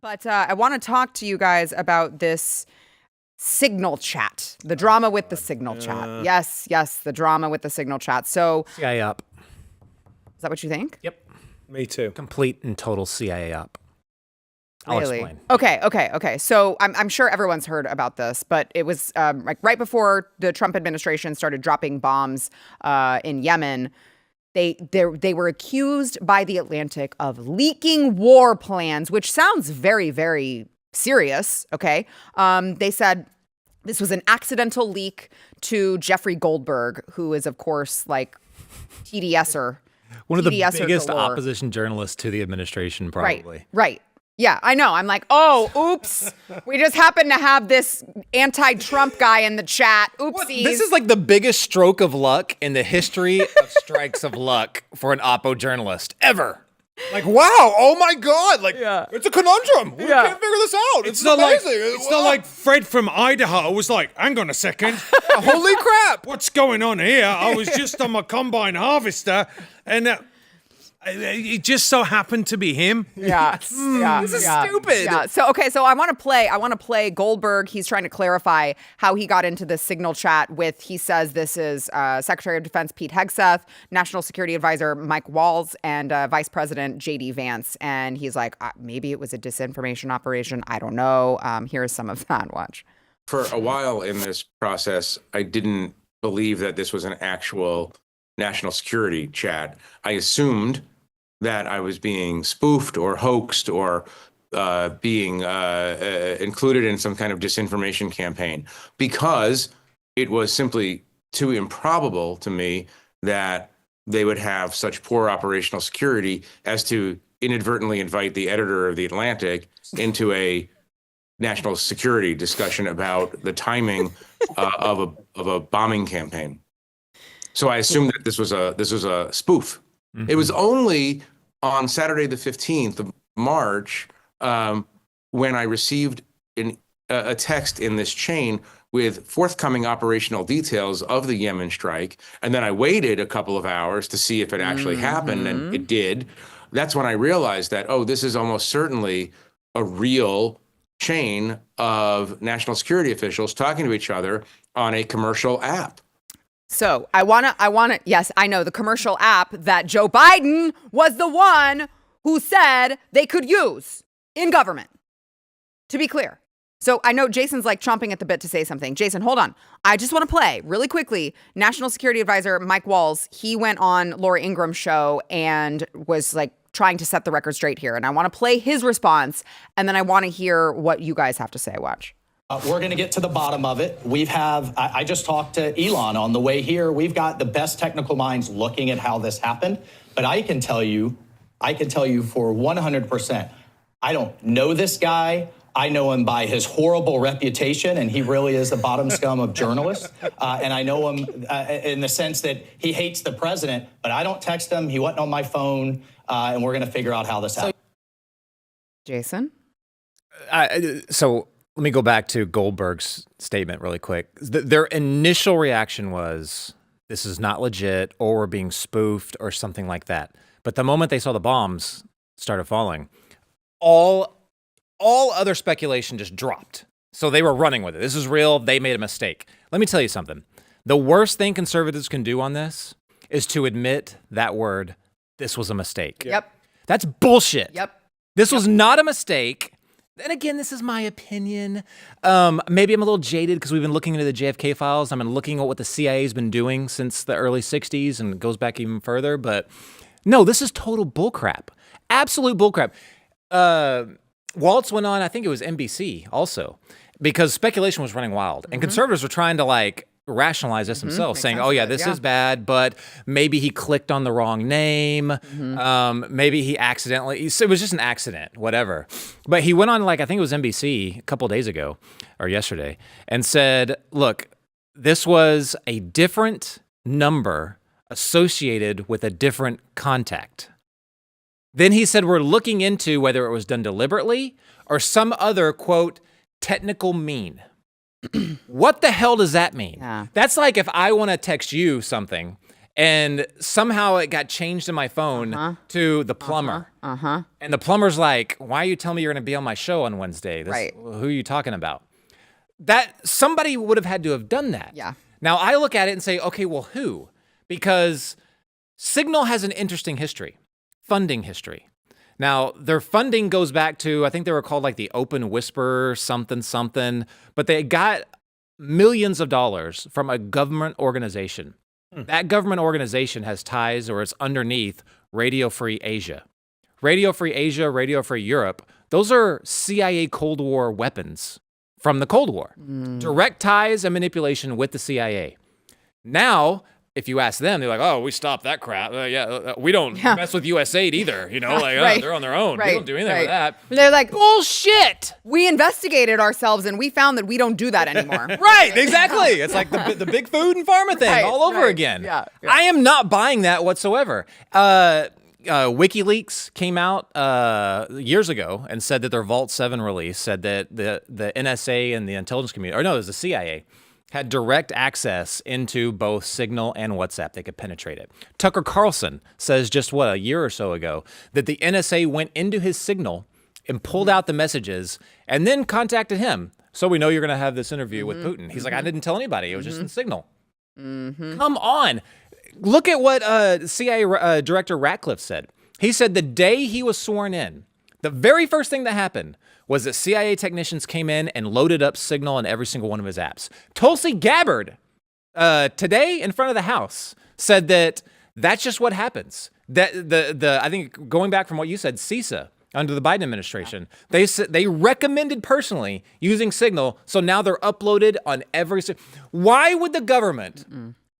But I want to talk to you guys about this Signal chat, the drama with the Signal chat. Yes, the drama with the Signal chat. So, CIA up. Is that what you think? Yep. Me too. Complete and total CIA up. I'll explain. Okay. So I'm sure everyone's heard about this, but it was like right before the Trump administration started dropping bombs in Yemen. They were accused by The Atlantic of leaking war plans, which sounds very, very serious. Okay. They said this was an accidental leak to Jeffrey Goldberg, who is, of course, like TDSer. One of the biggest opposition journalists to the administration, probably. Right. Yeah, I know. I'm like, oh, oops. We just happen to have this anti-Trump guy in the chat. Oopsies. This is like the biggest stroke of luck in the history of strikes of luck for an oppo journalist ever. Like, wow, oh my God, like, it's a conundrum. We can't figure this out. It's not amazing. It's not like Fred from Idaho was like, hang on a second. Holy crap. What's going on here? I was just on my combine harvester, and it just so happened to be him. This is stupid. Yeah. So I want to play Goldberg. He's trying to clarify how he got into the Signal chat with, he says this is Secretary of Defense Pete Hegseth, National Security Advisor Mike Waltz, and Vice President J.D. Vance. And he's like, maybe it was a disinformation operation. I don't know. Here's some of that. Watch. For a while in this process, I didn't believe that this was an actual national security chat. I assumed that I was being spoofed or hoaxed or being included in some kind of disinformation campaign, because it was simply too improbable to me that they would have such poor operational security as to inadvertently invite the editor of The Atlantic into a national security discussion about the timing of a bombing campaign. So I assumed that this was a spoof. Mm-hmm. It was only on Saturday, the 15th of March, when I received a text in this chain with forthcoming operational details of the Yemen strike. And then I waited a couple of hours to see if it actually happened, and it did. That's when I realized that, this is almost certainly a real chain of national security officials talking to each other on a commercial app. So I want to, yes, I know the commercial app that Joe Biden was the one who said they could use in government, to be clear. So I know Jason's like chomping at the bit to say something. Jason, hold on. I just want to play really quickly. National Security Advisor Mike Waltz, he went on Laura Ingram's show and was like trying to set the record straight here. And I want to play his response, and then I want to hear what you guys have to say. Watch. We're going to get to the bottom of it. I just talked to Elon on the way here. We've got the best technical minds looking at how this happened. But I can tell you for 100%, I don't know this guy. I know him by his horrible reputation, and he really is the bottom scum of journalists. And I know him in the sense that he hates the president, but I don't text him. He wasn't on my phone, and we're going to figure out how this happened. Jason? So let me go back to Goldberg's statement really quick. Their initial reaction was, this is not legit, or we're being spoofed, or something like that. But the moment they saw the bombs started falling, all other speculation just dropped. So they were running with it. This is real. They made a mistake. Let me tell you something. The worst thing conservatives can do on this is to admit that word, this was a mistake. Yep. That's bullshit. Yep. This was not a mistake. And again, this is my opinion. Maybe I'm a little jaded because we've been looking into the JFK files. I've been looking at what the CIA's been doing since the early 60s, and it goes back even further. But no, this is total bullcrap. Absolute bullcrap. Waltz went on, I think it was NBC also, because speculation was running wild. And conservatives were trying to like rationalize this themselves, saying, this is bad, but maybe he clicked on the wrong name. Maybe he accidentally, it was just an accident, whatever. But he went on, like, I think it was NBC a couple days ago or yesterday, and said, look, this was a different number associated with a different contact. Then he said, we're looking into whether it was done deliberately or some other, quote, technical mean. What the hell does that mean? Yeah. That's like if I want to text you something And somehow it got changed in my phone to the plumber. And the plumber's like, why are you telling me you're going to be on my show on Wednesday? Right. Who are you talking about? That somebody would have had to have done that. Yeah. Now I look at it and say, okay, well, who? Because Signal has an interesting history, funding history. Now, their funding goes back to, I think they were called like the Open Whisper something, but they got millions of dollars from a government organization. That government organization has ties, or it's underneath Radio Free Asia. Radio Free Asia, Radio Free Europe, those are CIA Cold War weapons from the Cold War. Direct ties and manipulation with the CIA. Now, if you ask them, they're like, oh, we stopped that crap. We don't mess with USAID either. You know, like, they're on their own. We don't do anything with that. They're like, bullshit. We investigated ourselves and we found that we don't do that anymore. Right, exactly. It's like the big food and pharma thing all over again. Yeah. I am not buying that whatsoever. WikiLeaks came out years ago and said that their Vault 7 release said that the NSA and the intelligence community, or no, it was the CIA, had direct access into both Signal and WhatsApp. They could penetrate it. Tucker Carlson says just a year or so ago that the NSA went into his Signal and pulled out the messages and then contacted him. So we know you're going to have this interview with Putin. He's like, I didn't tell anybody. It was just in Signal. Come on. Look at what CIA Director Ratcliffe said. He said the day he was sworn in, the very first thing that happened was that CIA technicians came in and loaded up Signal in every single one of his apps. Tulsi Gabbard, today in front of the House, said that that's just what happens. That I think going back from what you said, CISA under the Biden administration, they recommended personally using Signal, so now they're uploaded on every. Why would the government,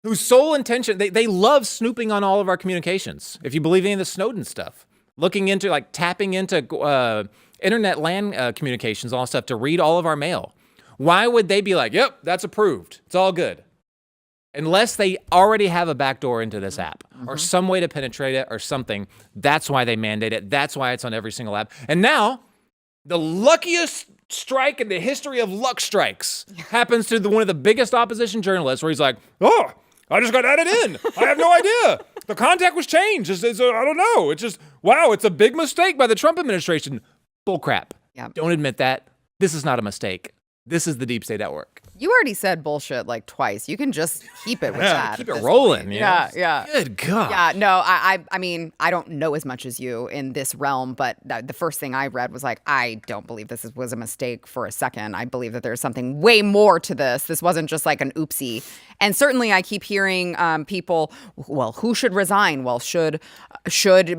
whose sole intention, they love snooping on all of our communications? If you believe any of the Snowden stuff, looking into like tapping into internet LAN communications, all that stuff to read all of our mail. Why would they be like, yep, that's approved. It's all good. Unless they already have a backdoor into this app or some way to penetrate it or something. That's why they mandate it. That's why it's on every single app. And now the luckiest strike in the history of luck strikes happens to one of the biggest opposition journalists where he's like, oh, I just got added in. I have no idea. The contact was changed. I don't know. It's just, wow, it's a big mistake by the Trump administration. Bullcrap. Yep. Don't admit that. This is not a mistake. This is the deep state network. You already said bullshit like twice. You can just keep it with that. Keep it rolling. Yeah. Good God. Yeah, no, I mean, I don't know as much as you in this realm, but the first thing I read was like, I don't believe this was a mistake for a second. I believe that there's something way more to this. This wasn't just like an oopsie. And certainly I keep hearing people, well, who should resign? Well, should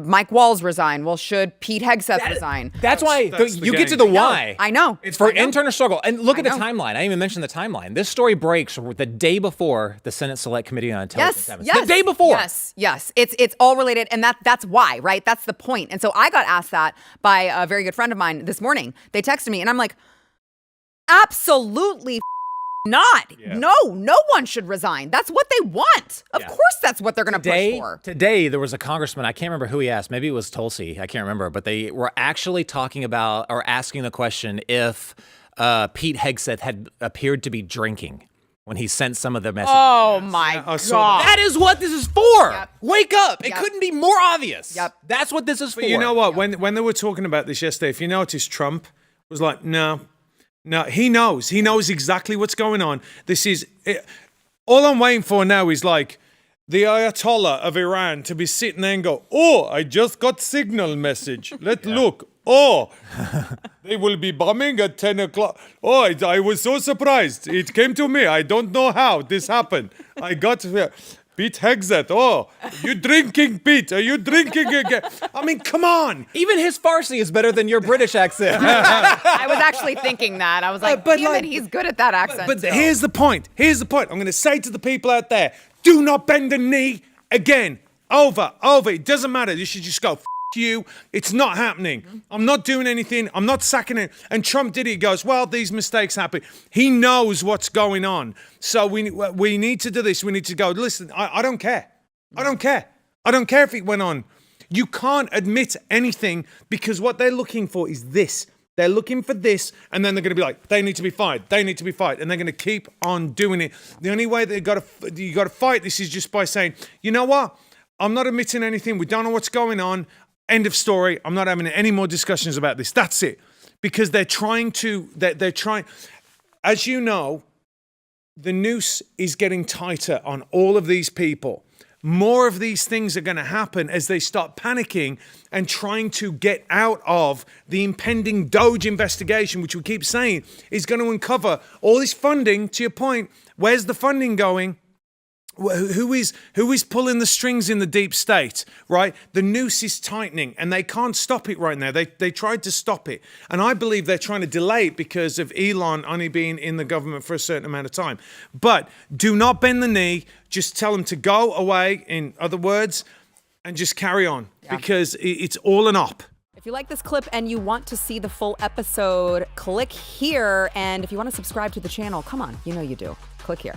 Mike Walls resign? Well, should Pete Hegseth resign? That's why you get to the why. I know. It's for internal struggle. And look at the timeline. I didn't even mention the timeline. This story breaks the day before the Senate Select Committee on Intelligence. Yes. The day before. Yes. It's all related, and that's why, right? That's the point. And so I got asked that by a very good friend of mine this morning. They texted me, and I'm like, absolutely not. Yeah. No one should resign. That's what they want. Of course that's what they're going to push for. Today, there was a congressman, I can't remember who he asked. Maybe it was Tulsi. I can't remember. But they were actually talking about or asking the question if Pete Hegseth had appeared to be drinking when he sent some of the messages. Oh, my God. That is what this is for. Yep. Wake up. It couldn't be more obvious. Yep. That's what this is for. But you know what? When they were talking about this yesterday, if you notice, Trump was like, no, he knows. He knows exactly what's going on. This is it. All I'm waiting for now is like the Ayatollah of Iran to be sitting there and go, oh, I just got signal message. Let's look. Oh, they will be bombing at 10 o'clock. Oh, I was so surprised. It came to me. I don't know how this happened. I got Pete Hegseth. Oh, you drinking, Pete? Are you drinking again? I mean, come on. Even his Farsi is better than your British accent. I was actually thinking that. I was like, damn it, he's good at that accent. But here's the point. I'm going to say to the people out there, do not bend the knee again. Over. It doesn't matter. You should just go, you. It's not happening. I'm not doing anything. I'm not sacking it. And Trump did it. He goes, well, these mistakes happen. He knows what's going on. So we need to do this. We need to go, listen, I don't care. I don't care. I don't care if it went on. You can't admit anything because what they're looking for is this. They're looking for this, and then they're going to be like, they need to be fired. They need to be fired, and they're going to keep on doing it. The only way that you got to fight this is just by saying, you know what? I'm not admitting anything. We don't know what's going on. End of story. I'm not having any more discussions about this. That's it. Because they're trying, as you know, the noose is getting tighter on all of these people. More of these things are going to happen as they start panicking and trying to get out of the impending Doge investigation, which we keep saying is going to uncover all this funding. To your point, where's the funding going? Who is pulling the strings in the deep state, right? The noose is tightening and they can't stop it right now. They tried to stop it. And I believe they're trying to delay it because of Elon only being in the government for a certain amount of time. But do not bend the knee. Just tell them to go away, in other words, and just carry on because it's all an op. If you like this clip and you want to see the full episode, click here. And if you want to subscribe to the channel, come on, you know you do. Click here.